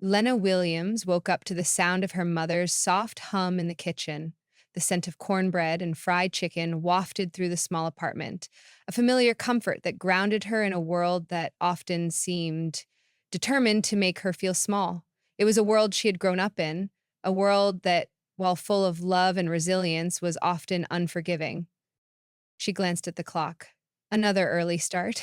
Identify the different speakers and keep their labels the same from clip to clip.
Speaker 1: Lena Williams woke up to the sound of her mother's soft hum in the kitchen. The scent of cornbread and fried chicken wafted through the small apartment, a familiar comfort that grounded her in a world that often seemed determined to make her feel small. It was a world she had grown up in, a world that, while full of love and resilience, was often unforgiving. She glanced at the clock. Another early start.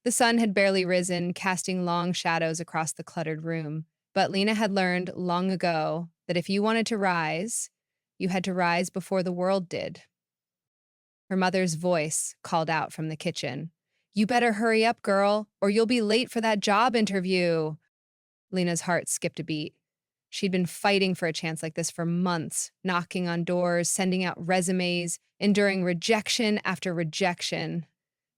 Speaker 1: The sun had barely risen, casting long shadows across the cluttered room. But Lena had learned long ago that if you wanted to rise, you had to rise before the world did. Her mother's voice called out from the kitchen. You better hurry up, girl, or you'll be late for that job interview. Lena's heart skipped a beat. She'd been fighting for a chance like this for months, knocking on doors, sending out resumes, enduring rejection after rejection.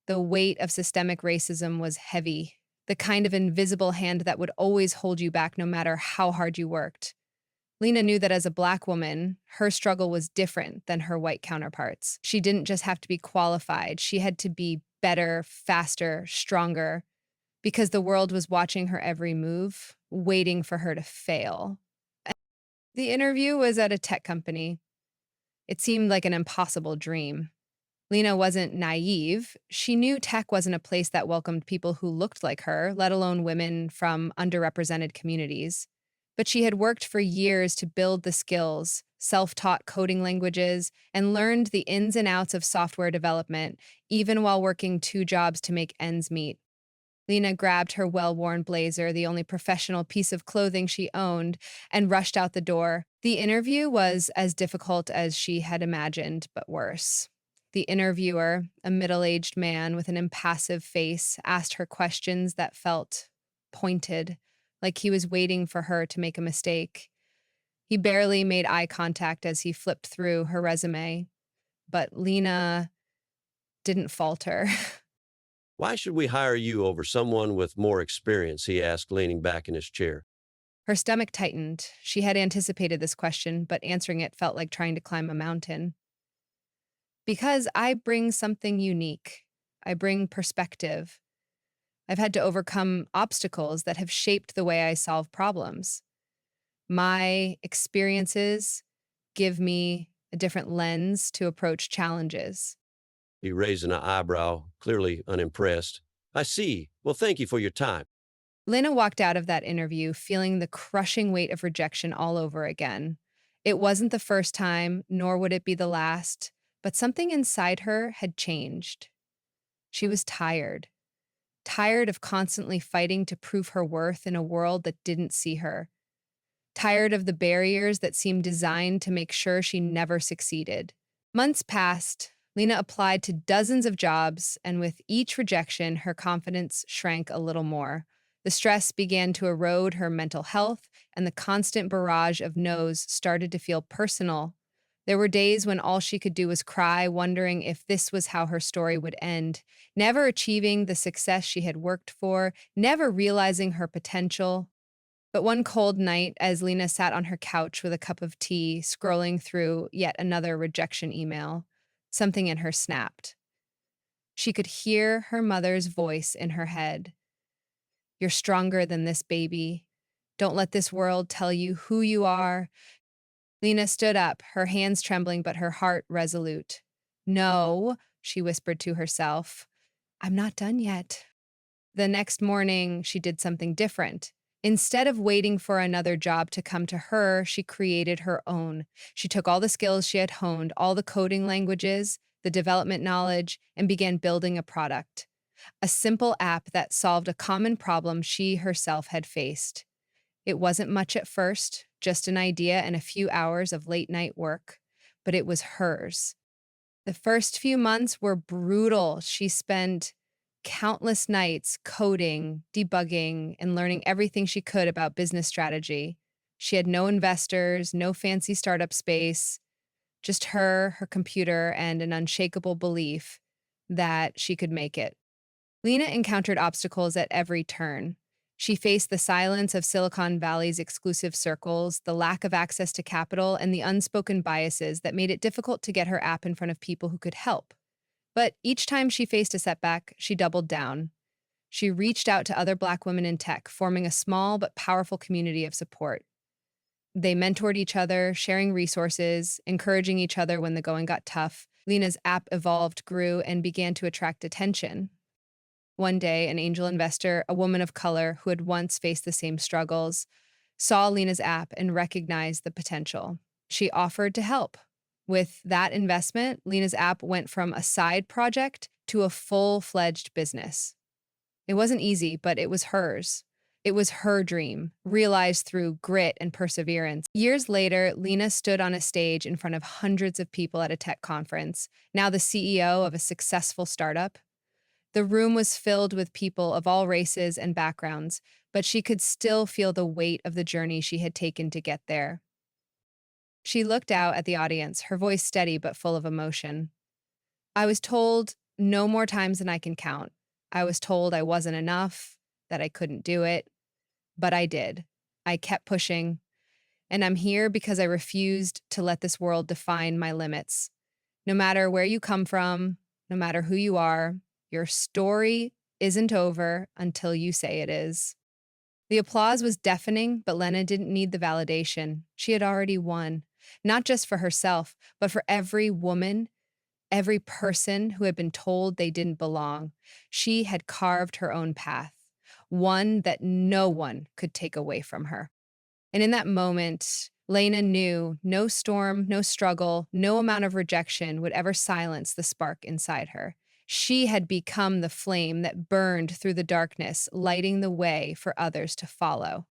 Speaker 1: The weight of systemic racism was heavy, the kind of invisible hand that would always hold you back no matter how hard you worked. Lena knew that as a Black woman, her struggle was different than her white counterparts. She didn't just have to be qualified, she had to be better, faster, stronger, because the world was watching her every move, waiting for her to fail. The interview was at a tech company. It seemed like an impossible dream. Lena wasn't naive. She knew tech wasn't a place that welcomed people who looked like her, let alone women from underrepresented communities. But she had worked for years to build the skills, self-taught coding languages, and learned the ins and outs of software development, even while working two jobs to make ends meet. Lena grabbed her well-worn blazer, the only professional piece of clothing she owned, and rushed out the door. The interview was as difficult as she had imagined, but worse. The interviewer, a middle-aged man with an impassive face, asked her questions that felt pointed, like he was waiting for her to make a mistake. He barely made eye contact as he flipped through her resume, but Lena didn't falter.
Speaker 2: Why should we hire you over someone with more experience? He asked, leaning back in his chair.
Speaker 1: Her stomach tightened. She had anticipated this question, but answering it felt like trying to climb a mountain. Because I bring something unique. I bring perspective. I've had to overcome obstacles that have shaped the way I solve problems. My experiences give me a different lens to approach challenges.
Speaker 2: He raised an eyebrow, clearly unimpressed. I see. Well, thank you for your time.
Speaker 1: Lena walked out of that interview feeling the crushing weight of rejection all over again. It wasn't the first time, nor would it be the last, but something inside her had changed. She was tired, tired of constantly fighting to prove her worth in a world that didn't see her, tired of the barriers that seemed designed to make sure she never succeeded. Months passed. Lena applied to dozens of jobs, and with each rejection, her confidence shrank a little more. The stress began to erode her mental health, and the constant barrage of no's started to feel personal. There were days when all she could do was cry, wondering if this was how her story would end, never achieving the success she had worked for, never realizing her potential. But one cold night, as Lena sat on her couch with a cup of tea, scrolling through yet another rejection email, something in her snapped. She could hear her mother's voice in her head. You're stronger than this, baby. Don't let this world tell you who you are. Lena stood up, her hands trembling but her heart resolute. No, she whispered to herself. I'm not done yet. The next morning, she did something different. Instead of waiting for another job to come to her, she created her own. She took all the skills she had honed, all the coding languages, the development knowledge, and began building a product. A simple app that solved a common problem she herself had faced. It wasn't much at first, just an idea and a few hours of late-night work, but it was hers. The first few months were brutal. She spent countless nights coding, debugging, and learning everything she could about business strategy. She had no investors, no fancy startup space, just her computer, and an unshakable belief that she could make it. Lena encountered obstacles at every turn. She faced the silence of Silicon Valley's exclusive circles, the lack of access to capital, and the unspoken biases that made it difficult to get her app in front of people who could help. But each time she faced a setback, she doubled down. She reached out to other Black women in tech, forming a small but powerful community of support. They mentored each other, sharing resources, encouraging each other when the going got tough. Lena's app evolved, grew, and began to attract attention. One day, an angel investor, a woman of color who had once faced the same struggles, saw Lena's app and recognized the potential. She offered to help. With that investment, Lena's app went from a side project to a full-fledged business. It wasn't easy, but it was hers. It was her dream, realized through grit and perseverance. Years later, Lena stood on a stage in front of hundreds of people at a tech conference, now the CEO of a successful startup. The room was filled with people of all races and backgrounds, but she could still feel the weight of the journey she had taken to get there. She looked out at the audience, her voice steady but full of emotion. I was told no more times than I can count. I was told I wasn't enough, that I couldn't do it, but I did. I kept pushing, and I'm here because I refused to let this world define my limits. No matter where you come from, no matter who you are, your story isn't over until you say it is. The applause was deafening, but Lena didn't need the validation. She had already won, not just for herself, but for every woman, every person who had been told they didn't belong. She had carved her own path, one that no one could take away from her. And in that moment, Lena knew no storm, no struggle, no amount of rejection would ever silence the spark inside her. She had become the flame that burned through the darkness, lighting the way for others to follow.